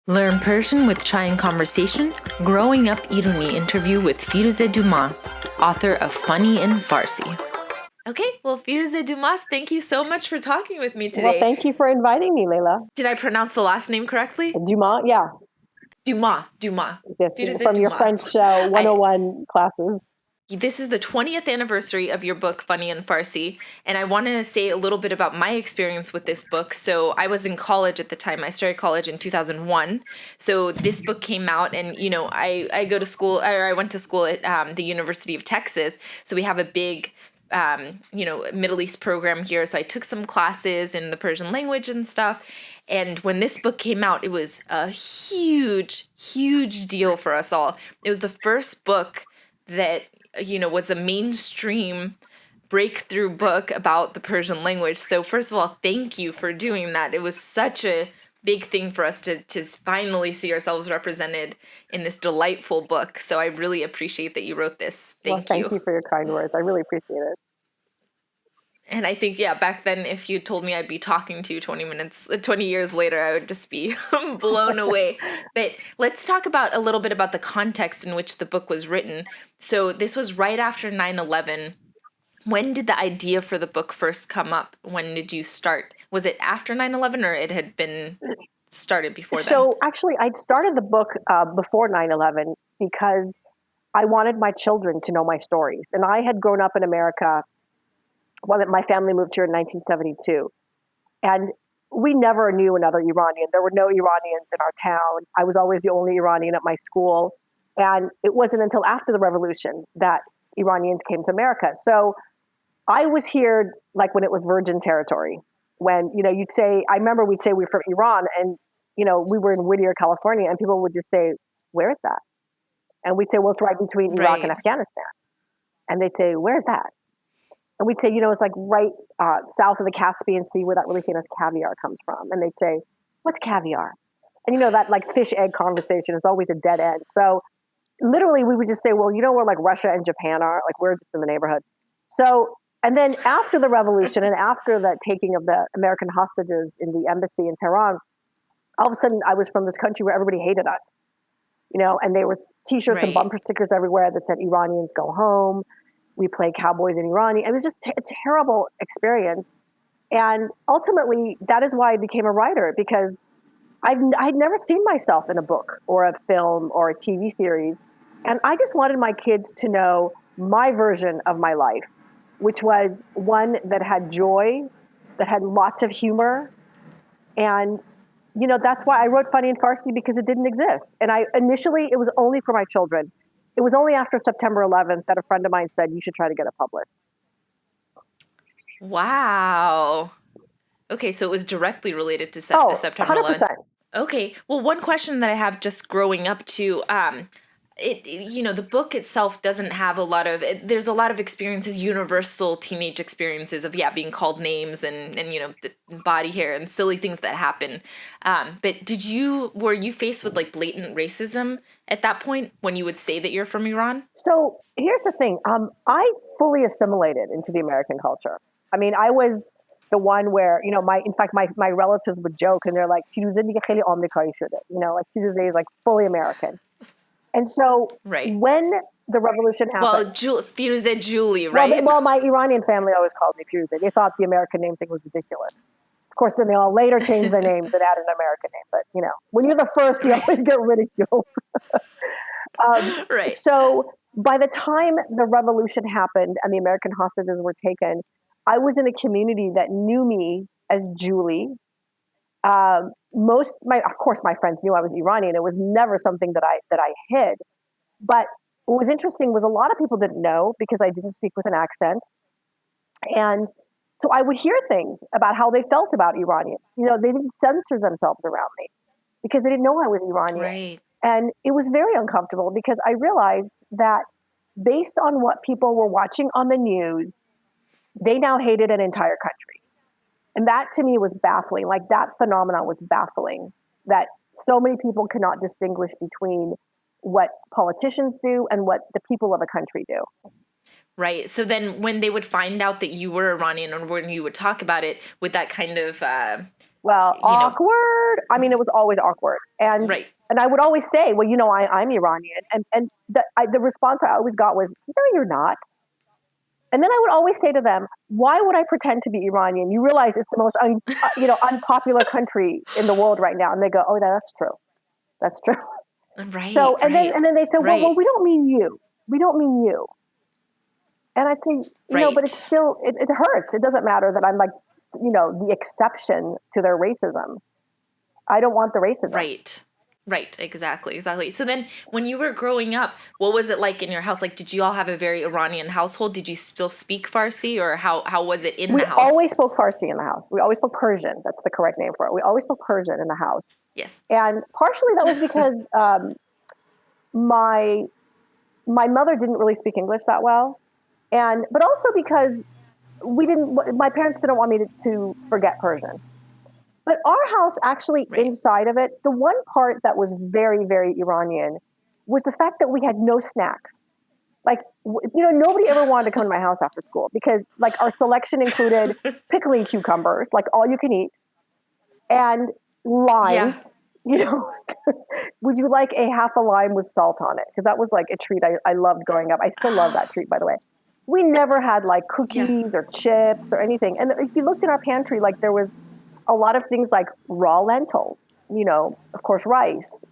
Learn Persian with Chai and Conversation, Growing Up Irooni interview with Firoozeh Dumas, author of Funny in Farsi. Okay, well, Firoozeh Dumas, thank you so much for talking with me today. Well, thank you for inviting me, Leila. Did I pronounce the last name correctly? Dumas, yeah. Dumas. Yes, Firoozeh from Dumas. your French 101 classes. This is the 20th anniversary of your book, Funny in Farsi, and I want to say a little bit about my experience with this book. So I was in college at the time. I started college in 2001. So this book came out, and, you know, I go to school, or I went to school at the University of Texas. So we have a big, Middle East program here. So I took some classes in the Persian language and stuff. And when this book came out, it was a huge, huge deal for us all. It was the first book that was a mainstream breakthrough book about the Persian language. So first of all, thank you for doing that. It was such a big thing for us to finally see ourselves represented in this delightful book. So I really appreciate that you wrote this. Thank you. Thank you for your kind words. I really appreciate it. And I think, back then, if you told me I'd be talking to you 20 years later, I would just be blown away. But let's talk about a little bit about the context in which the book was written. So this was right after 9/11. When did the idea for the book first come up? When did you start? Was it after 9/11 or it had been started before then? So actually, I'd started the book before 9/11 because I wanted my children to know my stories. And I had grown up in America. Well, my family moved here in 1972, and we never knew another Iranian. There were no Iranians in our town. I was always the only Iranian at my school, and it wasn't until after the revolution that Iranians came to America. So I was here like when it was virgin territory. When, you'd say, I remember we'd say we were from Iran, and, we were in Whittier, California, and people would just say, where is that? And we'd say, well, it's right between Iraq and Afghanistan. And they'd say, where's that? And we'd say, it's like right south of the Caspian Sea where that really famous caviar comes from. And they'd say, what's caviar? And that like fish egg conversation is always a dead end. So literally we would just say, well, where like Russia and Japan are, like we're just in the neighborhood. So, and then after the revolution and after the taking of the American hostages in the embassy in Tehran, all of a sudden I was from this country where everybody hated us, and there was t-shirts and bumper stickers everywhere that said Iranians go home. We played cowboys in Irani. It was just a terrible experience. And ultimately, that is why I became a writer, because I'd never seen myself in a book or a film or a TV series. And I just wanted my kids to know my version of my life, which was one that had joy, that had lots of humor. And, that's why I wrote Funny in Farsi, because it didn't exist. And initially, it was only for my children. It was only after September 11th that a friend of mine said, you should try to get it published. Wow. Okay, so it was directly related to September 11th. 100%. Okay, well, one question that I have just growing up to, the book itself doesn't have there's a lot of experiences, universal teenage experiences of, being called names and the body hair and silly things that happen. But were you faced with like blatant racism at that point when you would say that you're from Iran? So here's the thing. I fully assimilated into the American culture. I mean, I was the one where, my relatives would joke and they're like, Firoozeh دیگه خیلی آمریکایی شده. Like Firoozeh is like fully American. And so when the revolution happened. Well, Firoozeh Julie, right? Well, my Iranian family always called me Firoozeh. They thought the American name thing was ridiculous. Of course, then they all later changed their names and added an American name. But, when you're the first, you always get ridiculed. So by the time the revolution happened and the American hostages were taken, I was in a community that knew me as Julie. Of course, my friends knew I was Iranian. It was never something that I hid. But what was interesting was a lot of people didn't know because I didn't speak with an accent. And so I would hear things about how they felt about Iranians. They didn't censor themselves around me because they didn't know I was Iranian. Right. And it was very uncomfortable because I realized that based on what people were watching on the news, they now hated an entire country. And that to me was baffling. Like that phenomenon was baffling, that so many people cannot distinguish between what politicians do and what the people of a country do. Right. So then when they would find out that you were Iranian or when you would talk about it, would that kind of Well, you know, awkward. I mean, it was always awkward. right. And I would always say, well, I'm Iranian. And the response I always got was, no, you're not. And then I would always say to them, why would I pretend to be Iranian? You realize it's the most, unpopular country in the world right now. And they go, oh, that's true. That's true. Right, So, and then they said, well, right, we don't mean you. We don't mean you. And I think, but it's right, still, it hurts. It doesn't matter that I'm like, the exception to their racism. I don't want the racism. right. Right, exactly, exactly. So then when you were growing up, what was it like in your house? Like, did you all have a very Iranian household? Did you still speak Farsi, or how was it in We the house? always spoke Farsi in the house. We always spoke Persian. That's the correct name for it. We always spoke Persian in the house. Yes. And partially that was because my my mother didn't really speak English that well. But also because my parents didn't want me to forget Persian. But our house actually Right. inside of it, the one part that was very, very Iranian was the fact that we had no snacks. Like, nobody ever wanted to come to my house after school because like our selection included pickling cucumbers, like all you can eat, and Yeah. limes. You know, would you like a half a lime with salt on it? Because that was like a treat I loved growing up. I still love that treat, by the way. We never had like Yeah. cookies or chips or anything. And if you looked in our pantry, like there was a lot of things like raw lentils, of course, rice,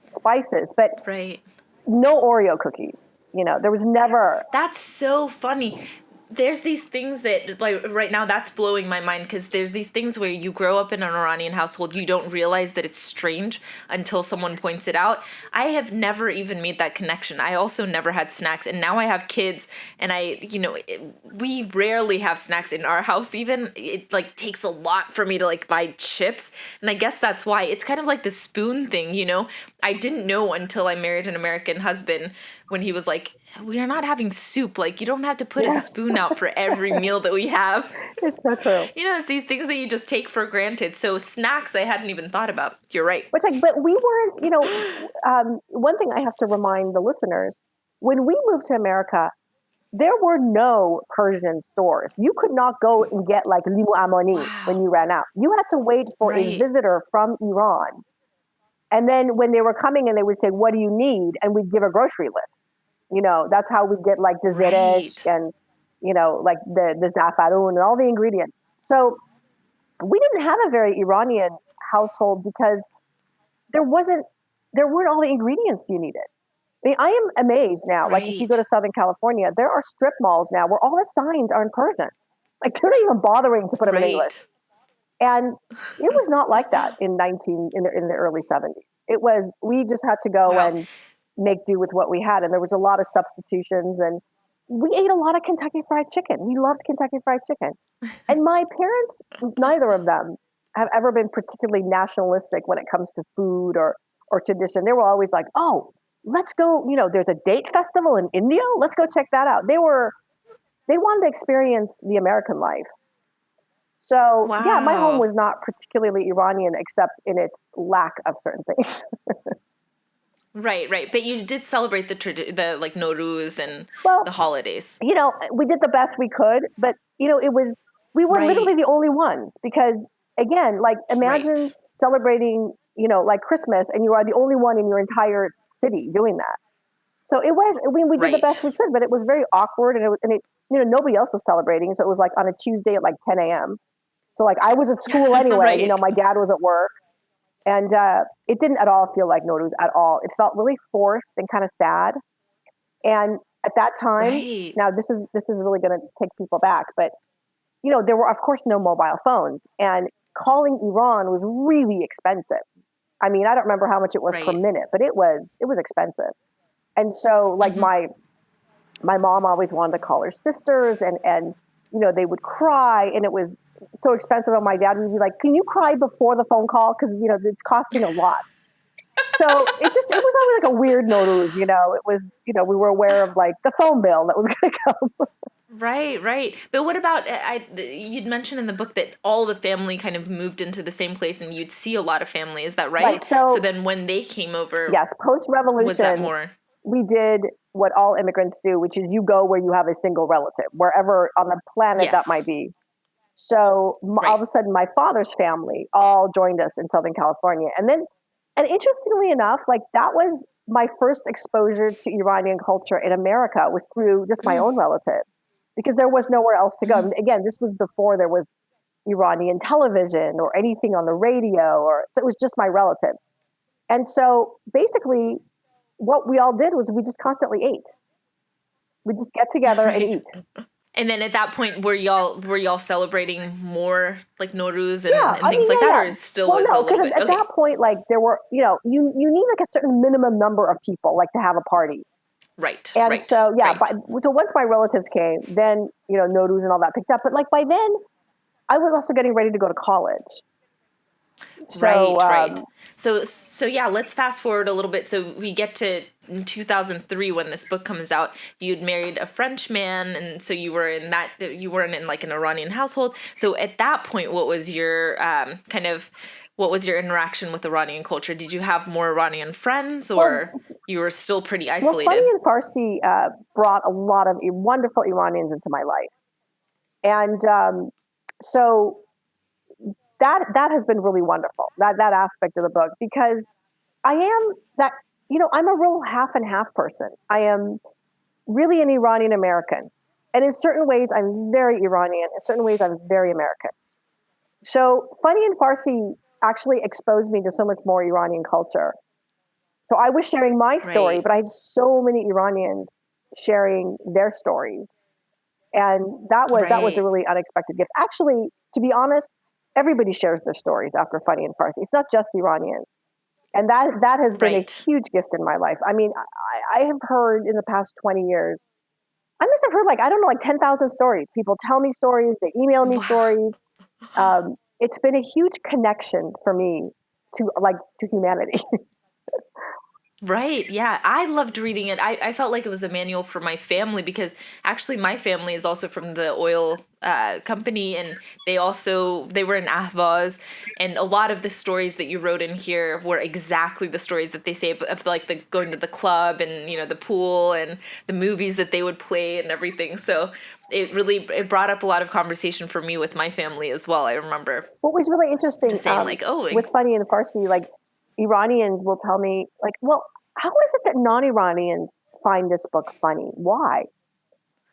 spices, but Right. no Oreo cookies. There was never. That's so funny. There's these things that, like, right now that's blowing my mind because there's these things where you grow up in an Iranian household, you don't realize that it's strange until someone points it out. I have never even made that connection. I also never had snacks, and now I have kids, and we rarely have snacks in our house even. It, like, takes a lot for me to, like, buy chips, and I guess that's why. It's kind of like the spoon thing. I didn't know until I married an American husband when he was like, we are not having soup. Like, you don't have to put a Yeah, spoon out for every meal that we have. it's so true. It's these things that you just take for granted. So snacks, I hadn't even thought about. You're right. Which, like, but we weren't. One thing I have to remind the listeners: when we moved to America, there were no Persian stores. You could not go and get like limu amoni when Wow. you ran out. You had to wait for a Right. visitor from Iran. And then when they were coming and they would say, what do you need? And we'd give a grocery list. That's how we get like the zeresh Right. and, like the zafaroon and all the ingredients. So we didn't have a very Iranian household because there wasn't, there weren't all the ingredients you needed. I mean, I am amazed now. Like if you go Right. to Southern California, there are strip malls now where all the signs are in Persian. Like they're not even bothering to put them in English. Right. And it was not like that in the early 70s. It was we just had to go Wow. and make do with what we had, and there was a lot of substitutions, and we ate a lot of Kentucky Fried Chicken. We loved Kentucky Fried Chicken, and my parents, neither of them, have ever been particularly nationalistic when it comes to food or tradition. They were always like, "Oh, let's go. There's a date festival in India. Let's go check that out." They wanted to experience the American life. So yeah, my home Wow. was not particularly Iranian except in its lack of certain things. Right, right. But you did celebrate the like Nowruz and Well, the holidays. we did the best we could, but we were literally Right. the only ones because again, like imagine Right. celebrating, like Christmas and you are the only one in your entire city doing that. So we did the best we Right. could, but it was very awkward nobody else was celebrating. So it was like on a Tuesday at like 10 a.m. So like I was at school anyway, Right. my dad was at work. And it didn't at all feel like Nowruz at all. It felt really forced and kind of sad. And at that time, Right. now this is really going to take people back, but there were of course no mobile phones, and calling Iran was really expensive. I mean, I don't remember how much it was per Right. minute, but it was expensive. And so like Hmm. my mom always wanted to call her sisters, and they would cry, and it was so expensive. And my dad would be like, "Can you cry before the phone call? Because it's costing a lot." So it was always like a weird Nowruz. It was we were aware of like the phone bill that was going to come. Right, right. But what about you'd mentioned in the book that all the family kind of moved into the same place and you'd see a lot of family. Is that Right. right? So So then when they came over, yes, post was that revolution, more? we did what all immigrants do, which is you go where you have a single relative, wherever on the planet that might Yes. be. So all of Right. a sudden, my father's family all joined us in Southern California. And interestingly enough, like that was my first exposure to Iranian culture in America was through just my Mm, own relatives because there was nowhere else to go. mhm. And again, this was before there was Iranian television or anything on the radio, or so it was just my relatives. And so basically, what we all did was we just constantly ate. We just get together and Right. eat. And then at that point, were y'all celebrating more like Nowruz Yeah, and I things mean, like yeah, that, or yeah. it still Well, was a no, little because bit at that okay? point, like there were, you need like a certain minimum number of people, like to have a party. Right. And Right. so, yeah, Right. so once my relatives came, then, Nowruz and all that picked up. But like by then, I was also getting ready to go to college. So, Right, right. So yeah, let's fast forward a little bit. So we get to in 2003 when this book comes out. You'd married a French man, and so you weren't in like an Iranian household. So at that point, what was your what was your interaction with Iranian culture? Did you have more Iranian friends, well, or you were still pretty Funny isolated? and Farsi brought a lot of wonderful Iranians into my life. And so that has been really wonderful, that aspect of the book, because I am that, I'm a real half and half person. I am really an Iranian American. And in certain ways, I'm very Iranian. In certain ways, I'm very American. So Funny and Farsi actually exposed me to so much more Iranian culture. So I was sharing my story, Right, but I had so many Iranians sharing their stories. And that was a right, really unexpected gift. Actually, to be honest, everybody shares their stories after Funny and Farsi. It's not just Iranians. And that has been a right. huge gift in my life. I mean, I have heard in the past 20 years, I must have heard like, I don't know, like 10,000 stories. People tell me stories, they email me Wow. stories. It's been a huge connection for me to humanity. Right. Yeah. I loved reading it. I felt like it was a manual for my family because actually my family is also from the oil company, and they were in Ahvaz, and a lot of the stories that you wrote in here were exactly the stories that they say of like the going to the club and the pool and the movies that they would play and everything. So it brought up a lot of conversation for me with my family as well. I remember What was really interesting just saying like, oh, with like, Funny and Farsi, like Iranians will tell me, like, well, how is it that non-Iranians find this book funny? Why?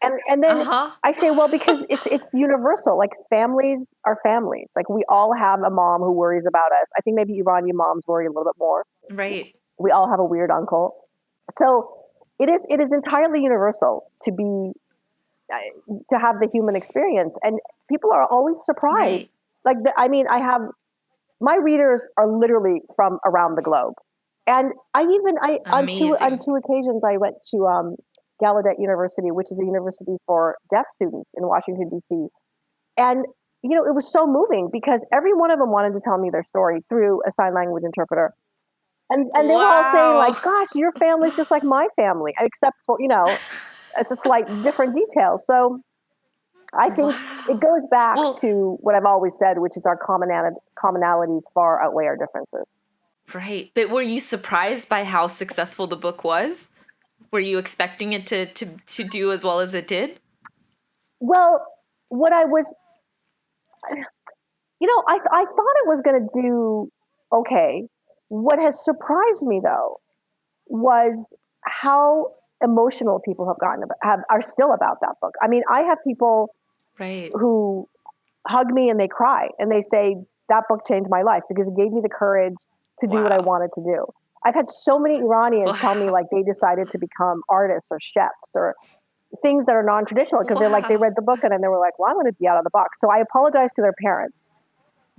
And then uh-huh. I say, well, because it's universal. Like families are families. Like we all have a mom who worries about us. I think maybe Iranian moms worry a little bit more. Right. We all have a weird uncle. So it is entirely universal uh, to have the human experience, and people are always surprised. Right. Like I mean, I have my readers are literally from around the globe, and I on Amazing. two occasions I went to Gallaudet University, which is a university for deaf students in Washington D.C. And it was so moving because every one of them wanted to tell me their story through a sign language interpreter, and they were all saying like, Wow. "Gosh, your family's just like my family, except for it's a slight different detail." So I think it Wow. goes back Well, to what I've always said, which is our commonalities far outweigh our differences. right. But were you surprised by how successful the book was? Were you expecting it to do as well as it did? Well, what I was, I thought it was going to do okay. What has surprised me though was how emotional people have gotten are still about that book. I mean, I have people Right. who hug me and they cry and they say that book changed my life because it gave me the courage to do what I Wow. wanted to do. I've had so many Iranians tell me Wow. like they decided to become artists or chefs or things that are non-traditional because they Wow. read the book and then they were like, well, I want to be out of the box. So I apologize to their parents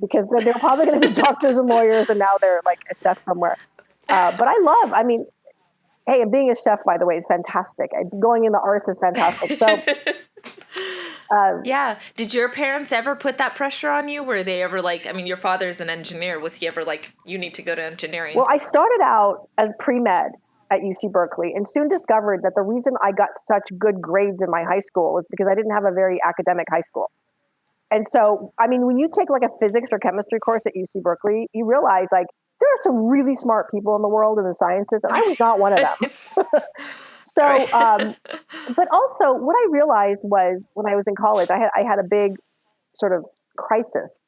because they're probably going to be doctors and lawyers and now they're like a chef somewhere. But I mean, hey, and being a chef, by the way, is fantastic. Going in the arts is fantastic. So, uh, Yeah. Did your parents ever put that pressure on you? Were they ever like, I mean, your father's an engineer. Was he ever like, you need to go to well, engineering? I started out as pre-med at UC Berkeley and soon discovered that the reason I got such good grades in my high school is because I didn't have a very academic high school. And so, I mean, when you take like a physics or chemistry course at UC Berkeley, you realize like there are some really smart people in the world in the sciences, and I was not one of them. So, Right. but also what I realized was when I was in college, I had a big sort of crisis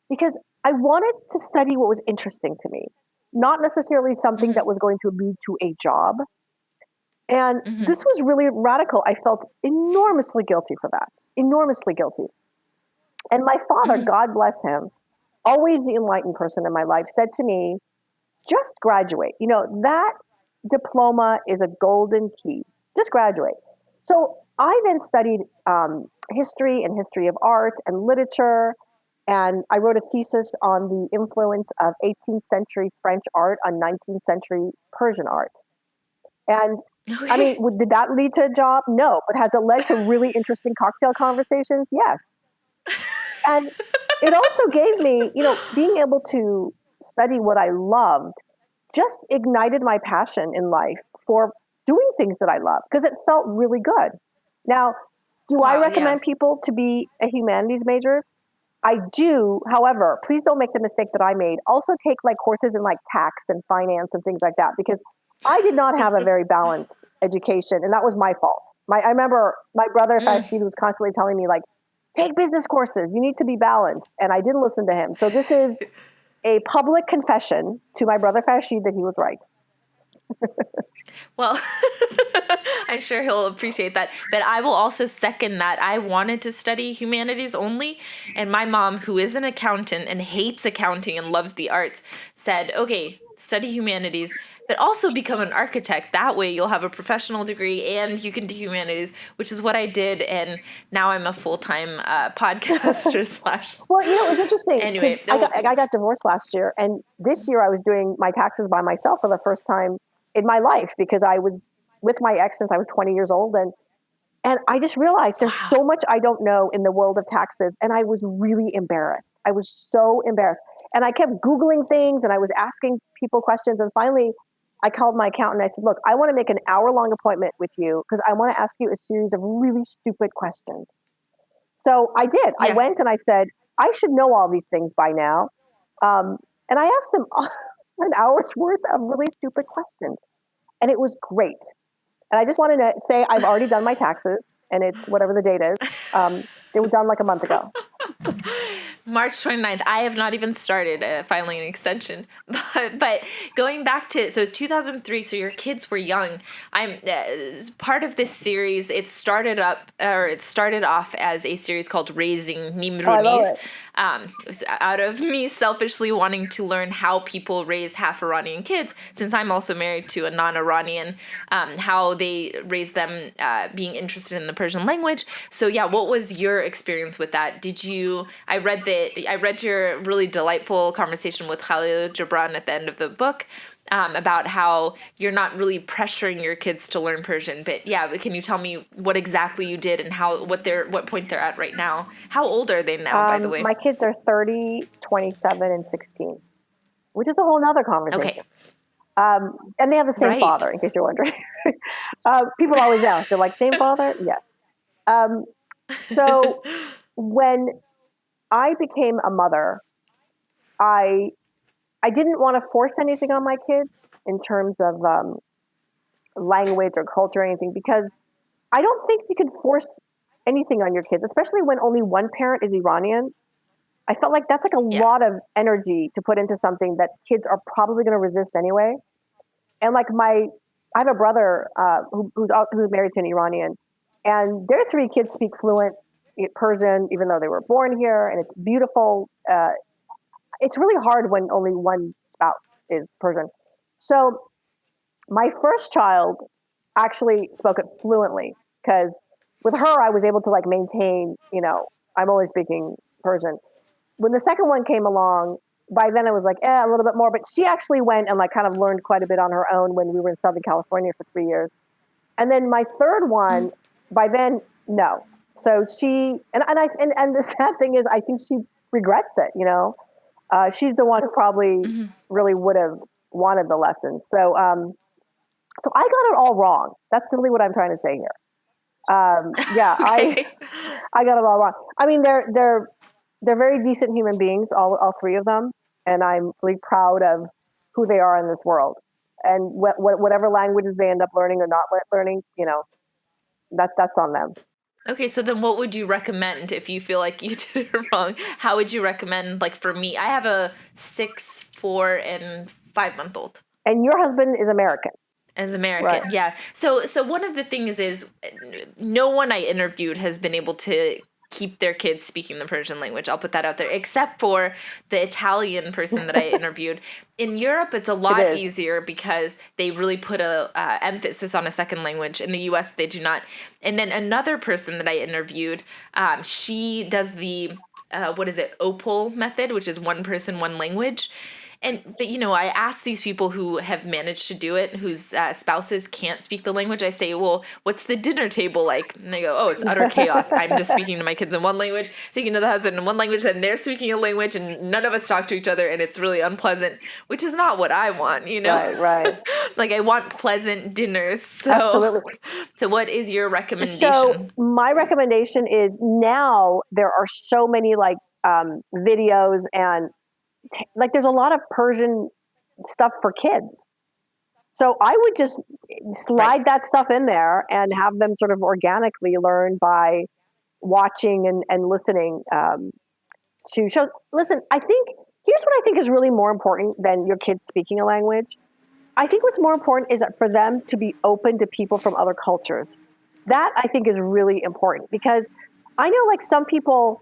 because I wanted to study what was interesting to me, not necessarily something Mm-hmm. that was going to lead to a job. And Mm-hmm. this was really radical. I felt enormously guilty for that, enormously guilty. And my father, Mm-hmm. God bless him, always the enlightened person in my life, said to me, just graduate. You know, that diploma is a golden key. Just graduate. So I then studied history and history of art and literature. And I wrote a thesis on the influence of 18th century French art on 19th century Persian art. And I mean, Okay. did that lead to a job? No. But has it led to really interesting cocktail conversations? Yes. And it also gave me, being able to study what I loved just ignited my passion in life for doing things that I love because it felt really good. Now, do I Wow. Yeah. recommend people to be a humanities majors? I do. However, please don't make the mistake that I made. Also take like courses in like tax and finance and things like that because I did not have a very balanced education and that was my fault. I remember my brother Mm. Farsi was constantly telling me like, take business courses. You need to be balanced. And I didn't listen to him. So this is a public confession to my brother Farsi that he was right. Well, I'm sure he'll appreciate that. But I will also second that. I wanted to study humanities only. And my mom, who is an accountant and hates accounting and loves the arts, said, okay, study humanities, but also become an architect. That way you'll have a professional degree and you can do humanities, which is what I did. And now I'm a full-time podcaster slash. Well, it was interesting because Anyway, I got divorced last year, and this year I was doing my taxes by myself for the first time in my life because I was with my ex since I was 20 years old, and I just realized there's wow. so much I don't know in the world of taxes, and I was really embarrassed. I was so embarrassed, and I kept Googling things, and I was asking people questions, and finally. I called my accountant. I said, "Look, I want to make an hour-long appointment with you because I want to ask you a series of really stupid questions." So I did. I Yeah. went and I said, I should know all these things by now. Um, and I asked them an hour's worth of really stupid questions. And it was great. And I just wanted to say I've already done my taxes, and it's whatever the date is. They were done like a month ago. March 29th. I have not even started filing an extension. But going back to, so 2003, so your kids were young. I'm part of this series. It started off as a series called Raising Oh, I love Nimrunis. it. It was out of me selfishly wanting to learn how people raise half Iranian kids, since I'm also married to a non-Iranian, how they raise them being interested in the Persian language. So yeah, what was your experience with that? I read your really delightful conversation with Khalil Gibran at the end of the book about how you're not really pressuring your kids to learn Persian. But yeah, can you tell me what exactly you did and what point they're at right now? How old are they now, by the way? My kids are 30, 27, and 16, which is a whole nother Okay. conversation. And they have the same Right. father, in case you're wondering. People always ask, they're like, same father? Yes. So when I became a mother, I I didn't want to force anything on my kids in terms of language or culture or anything because I don't think you can force anything on your kids, especially when only one parent is Iranian. I felt like that's like a Yeah. lot of energy to put into something that kids are probably going to resist anyway. And like I have a brother who's married to an Iranian, and their three kids speak fluent Persian, even though they were born here, and it's beautiful. It's really hard when only one spouse is Persian. So my first child actually spoke it fluently because with her I was able to like maintain, I'm only speaking Persian. When the second one came along, by then it was like, a little bit more, but she actually went and like kind of learned quite a bit on her own when we were in Southern California for 3 years. And then my third one, by then, no. So she, and the sad thing is, I think she regrets it. She's the one who probably really would have wanted the lessons. So I got it all wrong. That's really what I'm trying to say here. Yeah, I Okay. I got it all wrong. I mean, they're very decent human beings, all three of them, and I'm really proud of who they are in this world. And whatever languages they end up learning or not learning, that's on them. Okay, so then what would you recommend if you feel like you did it wrong? How would you recommend, like for me, I have a 6, 4, and 5 month old. And your husband is American, As right? American, yeah. So one of the things is no one I interviewed has been able to keep their kids speaking the Persian language. I'll put that out there, except for the Italian person that I interviewed. In Europe, it's a It lot is. easier because they really put a emphasis on a second language. In the U.S., they do not. And then another person that I interviewed, she does the what is it, OPAL method, which is one person, one language. But I ask these people who have managed to do it, whose spouses can't speak the language. I say, well, what's the dinner table like? And they go, oh, it's utter chaos. I'm just speaking to my kids in one language, speaking to the husband in one language, and they're speaking a language, and none of us talk to each other, and it's really unpleasant, which is not what I want, Right, right. Like I want pleasant dinners. Absolutely. So what is your So recommendation? my recommendation is, now there are so many like videos and like there's a lot of Persian stuff for kids. So I would just Right. slide that stuff in there and have them sort of organically learn by watching and listening to shows. Listen, I think here's what I think is really more important than your kids speaking a language. I think what's more important is that for them to be open to people from other cultures. That I think is really important, because I know like some people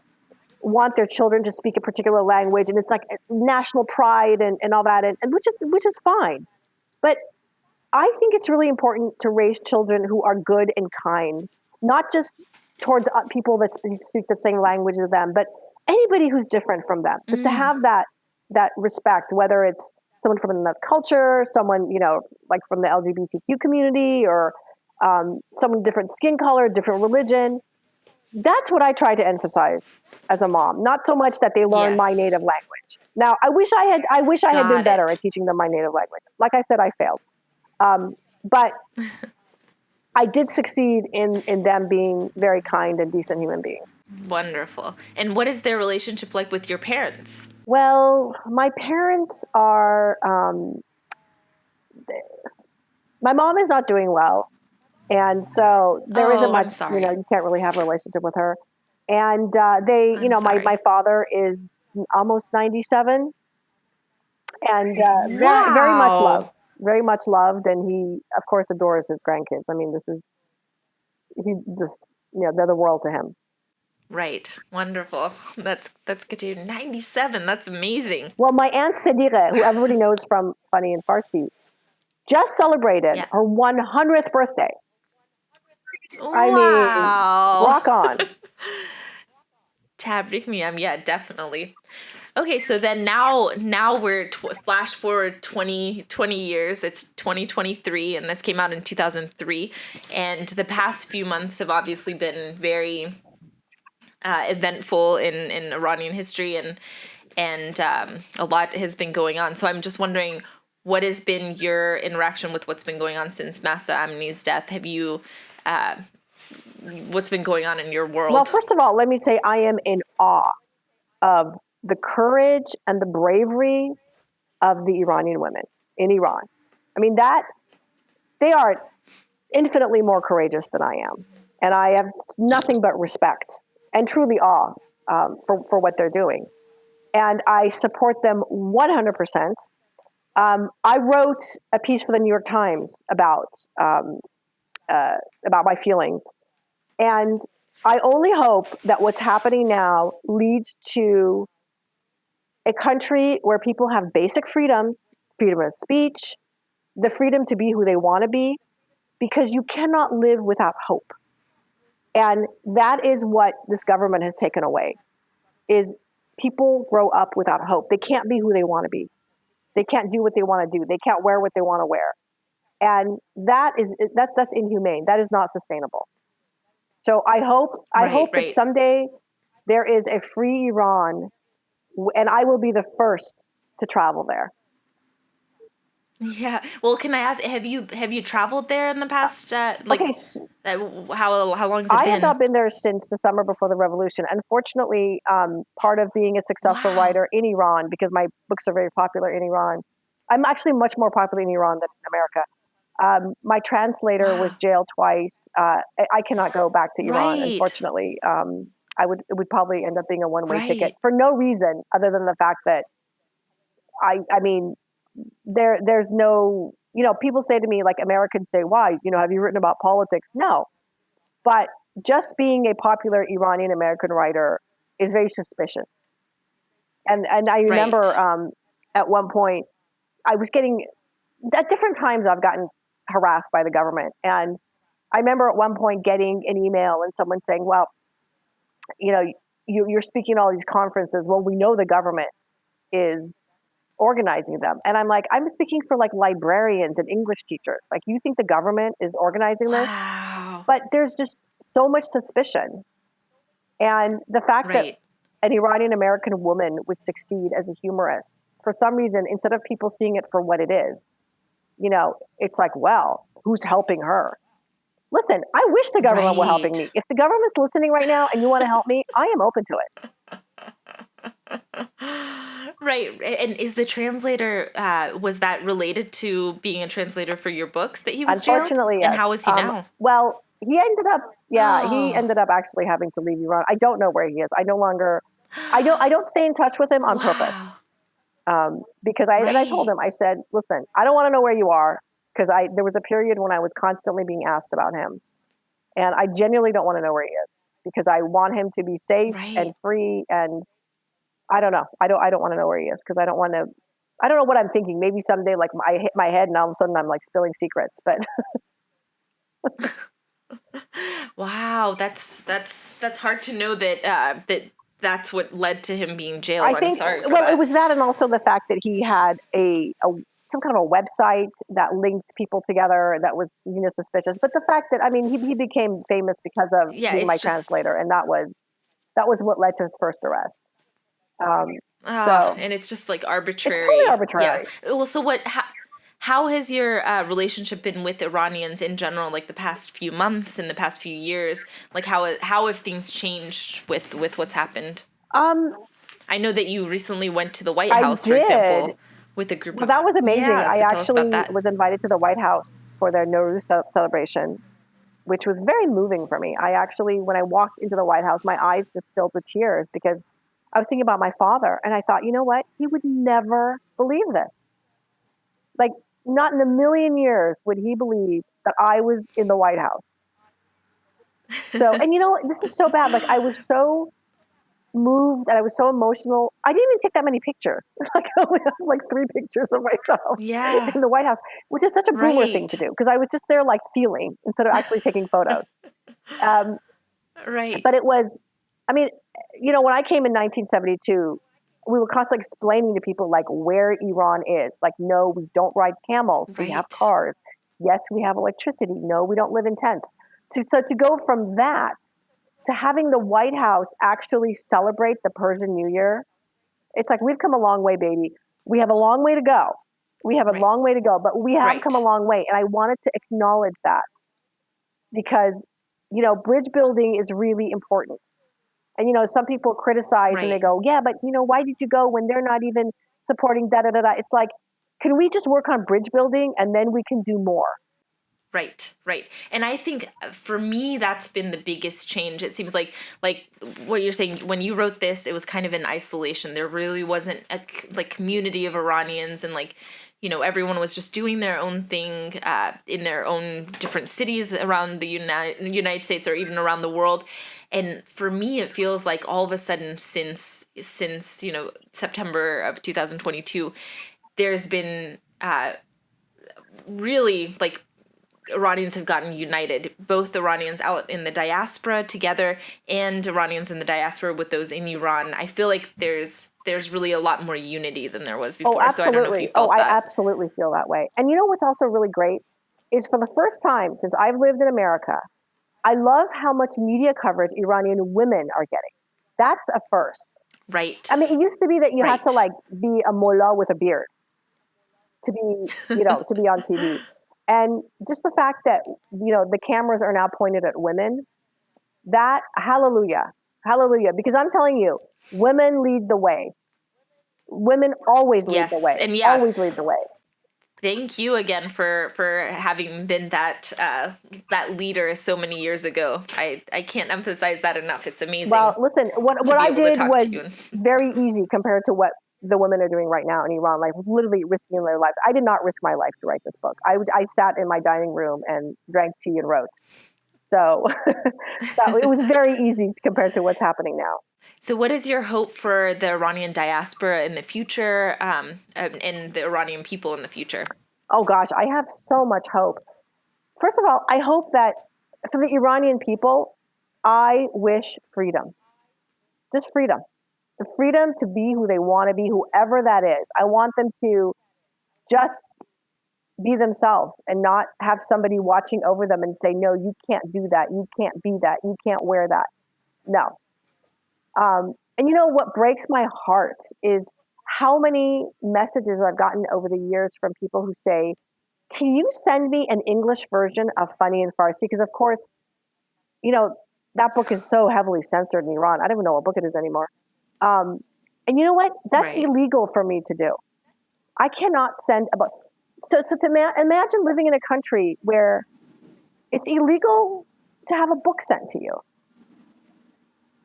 want their children to speak a particular language, and it's like national pride and all that, and which is fine. But I think it's really important to raise children who are good and kind, not just towards people that speak the same language as them, but anybody who's different from them. But to have that respect, whether it's someone from another culture, someone like from the LGBTQ community, or someone different skin color, different religion. That's what I try to emphasize as a mom. Not so much that they learn my Yes. native language. Now, I wish I had been Got better it. at teaching them my native language. Like I said, I failed. But I did succeed in them being very kind and decent human beings. Wonderful. And what is their relationship like with your parents? Well, my parents are, my mom is not doing well. And so there isn't Oh, I'm much, sorry. you can't really have a relationship with her. And they, I'm my sorry. father is almost 97, and Wow. very much loved. And he, of course, adores his grandkids. I mean, he just, they're the world to him. Right. Wonderful. That's good to hear. 97. That's amazing. Well, my aunt Sedire, who everybody knows from Funny and Farsi, just celebrated Yeah. her 100th birthday. I mean, Wow. rock on. Tabrik miyam. Yeah, definitely. Okay, so then now we're flash forward 20 years. It's 2023, and this came out in 2003. And the past few months have obviously been very eventful in Iranian history, and a lot has been going on. So I'm just wondering, what has been your interaction with what's been going on since Masa Amini's death? Have you what's been going on in your Well, world? first of all, let me say I am in awe of the courage and the bravery of the Iranian women in Iran. I mean, that they are infinitely more courageous than I am. And I have nothing but respect and truly awe for what they're doing. And I support them 100%. I wrote a piece for the New York Times about my feelings. And I only hope that what's happening now leads to a country where people have basic freedoms, freedom of speech, the freedom to be who they want to be, because you cannot live without hope. And that is what this government has taken away, is people grow up without hope. They can't be who they want to be. They can't do what they want to do. They can't wear what they want to wear. And that's inhumane. That is not sustainable. So I hope Right, that right. someday there is a free Iran, and I will be the first to travel there. Yeah. Well, can I ask, have you traveled there in the past Okay, how long has it I have been? not been there since the summer before the revolution. Unfortunately, part of being a successful Wow. writer in Iran, because my books are very popular in Iran, I'm actually much more popular in Iran than in America. My translator was Wow. jailed twice. I cannot go back to Iran, Right. unfortunately. It would probably end up being a one-way ticket Right. for no reason other than the fact that I mean, there's no, people say to me, like Americans say, why, have you written about politics? No, but just being a popular Iranian American writer is very suspicious. And I remember, Right. at one point I was getting, at different times I've gotten harassed by the government. And I remember at one point getting an email and someone saying, well, you know, you're speaking at all these conferences. Well, we know the government is organizing them. And I'm like, I'm speaking for like librarians and English teachers. Like, you think the government is organizing this? Wow. But there's just so much suspicion. And the fact that Right. an Iranian American woman would succeed as a humorist, for some reason, instead of people seeing it for what it is, it's like, well, who's helping her? Listen, I wish the government were helping Right. me. If the government's listening right now and you want to help me, I am open to it. Right. And is the translator, was that related to being a translator for your books that he was jailed? Unfortunately, And yes. how is he now? Well, he Oh, ended up actually having to leave Iran. I don't know where he is. I don't stay in touch with him on purpose. wow. Because I told Right. him, I said, listen, I don't want to know where you are, because there was a period when I was constantly being asked about him, and I genuinely don't want to know where he is, because I want him to be safe and Right. free. And I don't know. I don't want to know where he is, because I don't want to. I don't know what I'm thinking. Maybe someday, like, I hit my head and all of a sudden I'm like spilling secrets. But Wow. That's hard to know that that's what led to him being I jailed. I'm think, sorry for well, it that. was that, and also the fact that he had some kind of a website that linked people together that was, suspicious. But the fact that, I mean, he became famous because of Yeah, being my it's just translator, and that was what led to his first arrest. Um, ah, so and it's just like it's totally arbitrary. Yeah. arbitrary. Well, so how has your relationship been with Iranians in general, like the past few months and the past few years? Like how have things changed with what's happened? Um, I know that you recently went to the White I House, for did. example, with a group Well, of that was amazing. yeah. I So tell us about actually that. was invited to the White House for their Nowruz celebration, which was very moving for me. I actually, when I walked into the White House, my eyes just filled with tears, because I was thinking about my father, and I thought, you know what? He would never believe this. Like, not in a million years would he believe that I was in the White House. So, and this is so bad. Like, I was so moved and I was so emotional. I didn't even take that many pictures. Like, I only have like 3 pictures of myself Yeah. in the White House, which is such a boomer thing to Right. do, because I was just there, like, feeling, instead of actually taking photos. Um, but Right. it was, I mean, when I came in 1972, we were constantly explaining to people, like, where Iran is. Like, no, we don't ride camels. We have Right. cars. Yes, we have electricity. No, we don't live in tents. So to go from that to having the White House actually celebrate the Persian New Year, it's like, we've come a long way, baby. We have a long way to go. We have a Right. long way to go, but we have come a Right. long way. And I wanted to acknowledge that, because, bridge building is really important. And, some people criticize and they Right. go, yeah, but, why did you go when they're not even supporting da da da da? It's like, can we just work on bridge building and then we can do more? Right, right. And I think for me that's been the biggest change. It seems like what you're saying, when you wrote this, it was kind of in isolation. There really wasn't a like community of Iranians, and like, everyone was just doing their own thing in their own different cities around the United States, or even around the world. And for me it feels like all of a sudden, since September of 2022, there's been really, like, Iranians have gotten united, both Iranians out in the diaspora together and Iranians in the diaspora with those in Iran. I feel like there's really a lot more unity than there was Oh, before. So I don't know if you absolutely. Oh, felt I that. absolutely feel that way. And what's also really great is, for the first time since I've lived in America, I love how much media coverage Iranian women are getting. That's a first. I mean, Right. it used to be that you had to, Right. like, be a mullah with a beard to be, to be on TV. And just the fact that, the cameras are now pointed at women, that, hallelujah, hallelujah. Because I'm telling you, women lead the way. Women always lead the Yes. way, And yeah, always lead the way. Thank you again for having been that leader so many years ago. I can't emphasize that enough. It's amazing Well, listen, to what be I able to did talk to was you. And very easy compared to what the women are doing right now in Iran, like literally risking their lives. I did not risk my life to write this book. I sat in my dining room and drank tea and wrote. So, so it was very easy compared to what's happening now. so, what is your hope for the Iranian diaspora in the future, and the Iranian people in the future? Oh gosh, I have so much hope. First of all, I hope that for the Iranian people, I wish freedom, just freedom, the freedom to be who they want to be, whoever that is. I want them to just be themselves and not have somebody watching over them and say, no, you can't do that. You can't be that. You can't wear that. No. And you know what breaks my heart is how many messages I've gotten over the years from people who say, can you send me an English version of Funny and Farsi? Because of course, you know, that book is so heavily censored in Iran. I don't even know what book it is anymore. Um, and you know what? That's Right. illegal for me to do. I cannot send a book. So to imagine living in a country where it's illegal to have a book sent to you.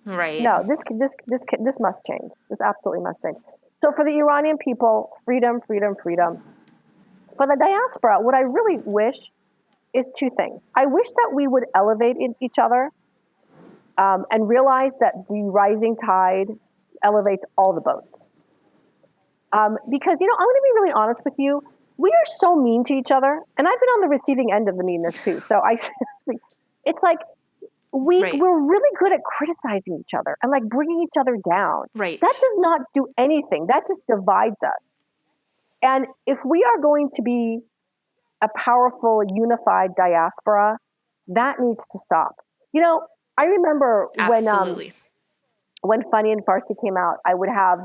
Right. No, this must change. This absolutely must change. So for the Iranian people, freedom, freedom, freedom. For the diaspora, what I really wish is two things. I wish that we would elevate each other and realize that the rising tide elevates all the boats. Because, you know, I'm going to be really honest with you. We are so mean to each other. And I've been on the receiving end of the meanness too. So it's like Right. we're really good at criticizing each other and like bringing each other down. That Right. does not do anything. That just divides us. And if we are going to be a powerful, unified diaspora, that needs to stop. You know, I remember Absolutely. when Funny and Farsi came out, I would have,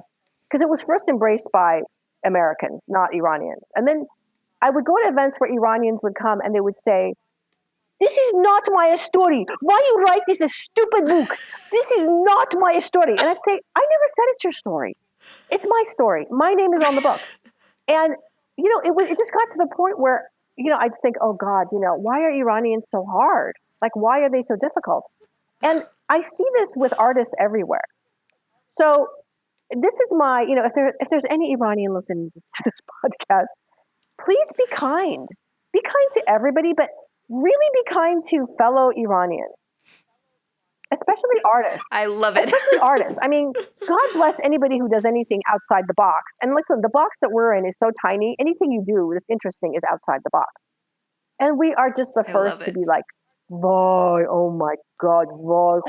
because it was first embraced by Americans, not Iranians. And then I would go to events where Iranians would come and they would say, this is not my story. Why you write this a stupid book? This is not my story. And I'd say, I never said it's your story. It's my story. My name is on the book. And you know, it just got to the point where, you know, I'd think, oh God, you know, why are Iranians so hard? Like, why are they so difficult? And I see this with artists everywhere. So this is my, you know, if there's any Iranian listening to this podcast, please be kind. Be kind to everybody, but really be kind to fellow Iranians, especially artists. I love it. Especially artists. I mean, God bless anybody who does anything outside the box. And listen, the box that we're in is so tiny. Anything you do that's interesting is outside the box. And we are just the I love first to it. be like, Voy, oh my God, Voy.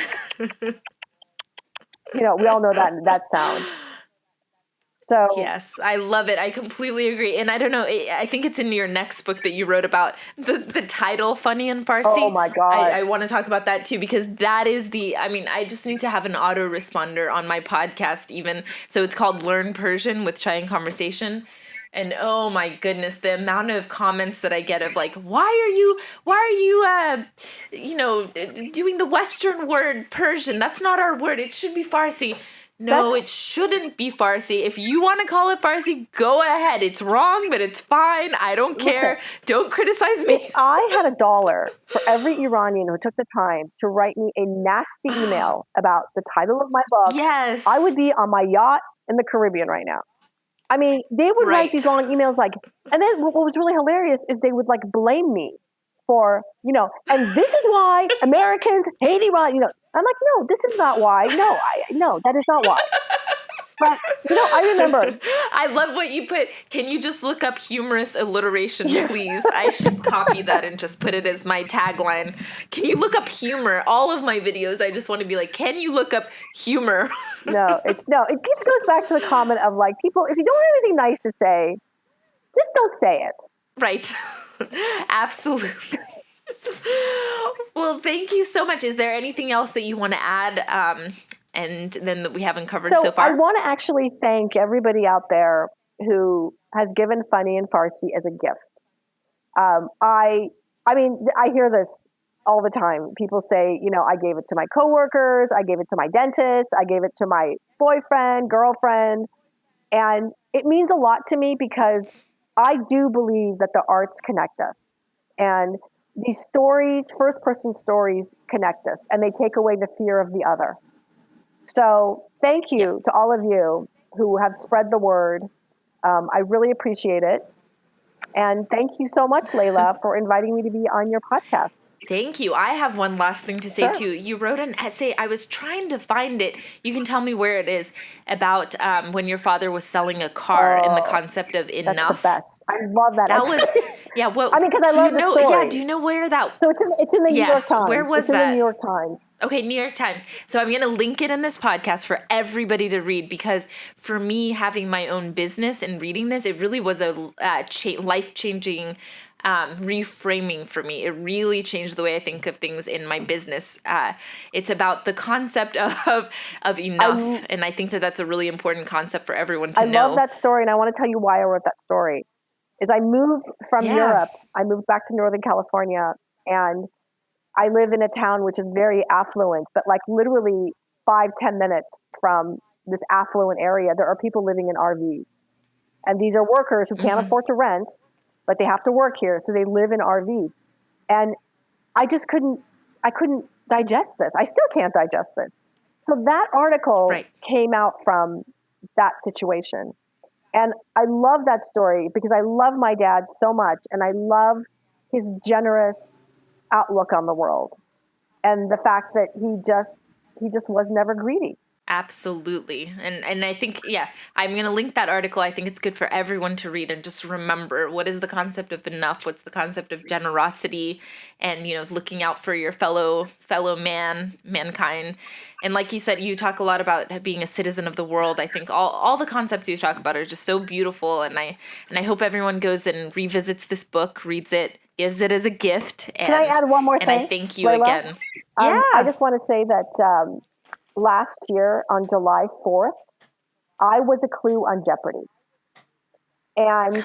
You know, we all know that sound. So, Yes, I love it. I completely agree. And I don't know, I think it's in your next book that you wrote about the title Funny in oh Farsi. my God. I want to talk about that too, because that is I mean, I just need to have an autoresponder on my podcast even. So it's called Learn Persian with Chai and Conversation. And oh my goodness, the amount of comments that I get of like, why are you, doing the Western word Persian? That's not our word. It should be Farsi. No, it That's shouldn't be Farsi. If you want to call it Farsi, go ahead. It's wrong, but it's fine. I don't listen. care. Don't criticize If me. I had $1 for every Iranian who took the time to write me a nasty email about the title of my book, I would Yes. be on my yacht in the Caribbean right now. I mean, they would write these Right. long emails like, and then what was really hilarious is they would like blame me for, you know, and this is why Americans hate Iran. You know, I'm like, no, this is not why. No, that is not why. But you know, I remember. I love what you put. Can you just look up humorous alliteration, please? I should copy that and just put it as my tagline. Can you look up humor? All of my videos, I just want to be like, can you look up humor? No, no. It just goes back to the comment of like people. If you don't have anything nice to say, just don't say it. Right. Absolutely. Well, thank you so much. Is there anything else that you want to add, and then that we haven't covered so So I far? want to actually thank everybody out there who has given Funny and Farsi as a gift. I mean, I hear this all the time. People say, you know, I gave it to my coworkers, I gave it to my dentist, I gave it to my boyfriend, girlfriend, and it means a lot to me because I do believe that the arts connect us. And these stories, first person stories, connect us and they take away the fear of the other. So thank Yep. you to all of you who have spread the word. I really appreciate it. And thank you so much, Layla, for inviting me to be on your podcast. Thank you. I have one last thing to say Sure. too. You wrote an essay. I was trying to find it. You can tell me where it is about when your father was selling a car and the Oh, concept of that's enough. the best. I love that. That was, yeah. What I mean, because I do you love the know? Yeah. story. Do you know where that? So it's in the New York Yes. Where Times. was It's in the New that? York Times. Okay, New York Times. So I'm going to link it in this podcast for everybody to read because for me, having my own business and reading this, it really was a life-changing reframing for me. It really changed the way I think of things in my business. It's about the concept of enough, and I think that that's a really important concept for everyone to know. I love that story, and I want to tell you why I wrote that story. Is I moved from Europe. I moved back to Northern California, and I live in a town which is very affluent, but like literally 5-10 minutes from this affluent area, there are people living in RVs. And these are workers who can't afford to rent, but they have to work here, so they live in RVs. And I just couldn't digest this. I still can't digest this. So that article came out from that situation. And I love that story because I love my dad so much and I love his generous outlook on the world and the fact that he just was never greedy. Absolutely. And I think, yeah, I'm going to link that article. I think it's good for everyone to read and just remember what is the concept of enough? What's the concept of generosity and, looking out for your fellow mankind. And like you said, you talk a lot about being a citizen of the world. I think all the concepts you talk about are just so beautiful. And I hope everyone goes and revisits this book, reads it, gives it as a gift. And, can I add one more thing? And I thank you Layla? again. Yeah. I just want to say that last year on July 4th, I was a clue on Jeopardy. And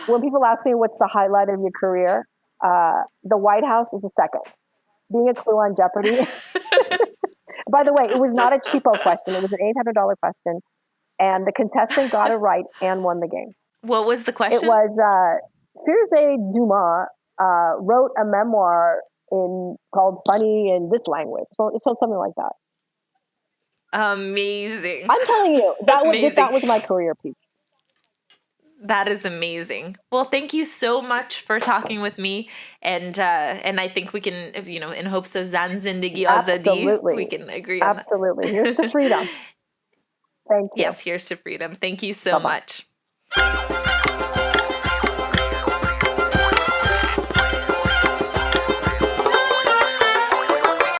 when people ask me what's the highlight of your career, the White House is a second. Being a clue on Jeopardy. By the way, it was not a cheapo question. It was an $800 question. And the contestant got it right and won the game. What was the question? It was Firoozeh Dumas wrote a memoir called Funny in this language. So something like that. Amazing. I'm telling you, that was my career peak. That is amazing. Well, thank you so much for talking with me, and I think we can, in hopes of Zan Zindagi Azadi, we can agree on that. Absolutely. Here's to freedom. Thank you. Yes, here's to freedom. Thank you so much.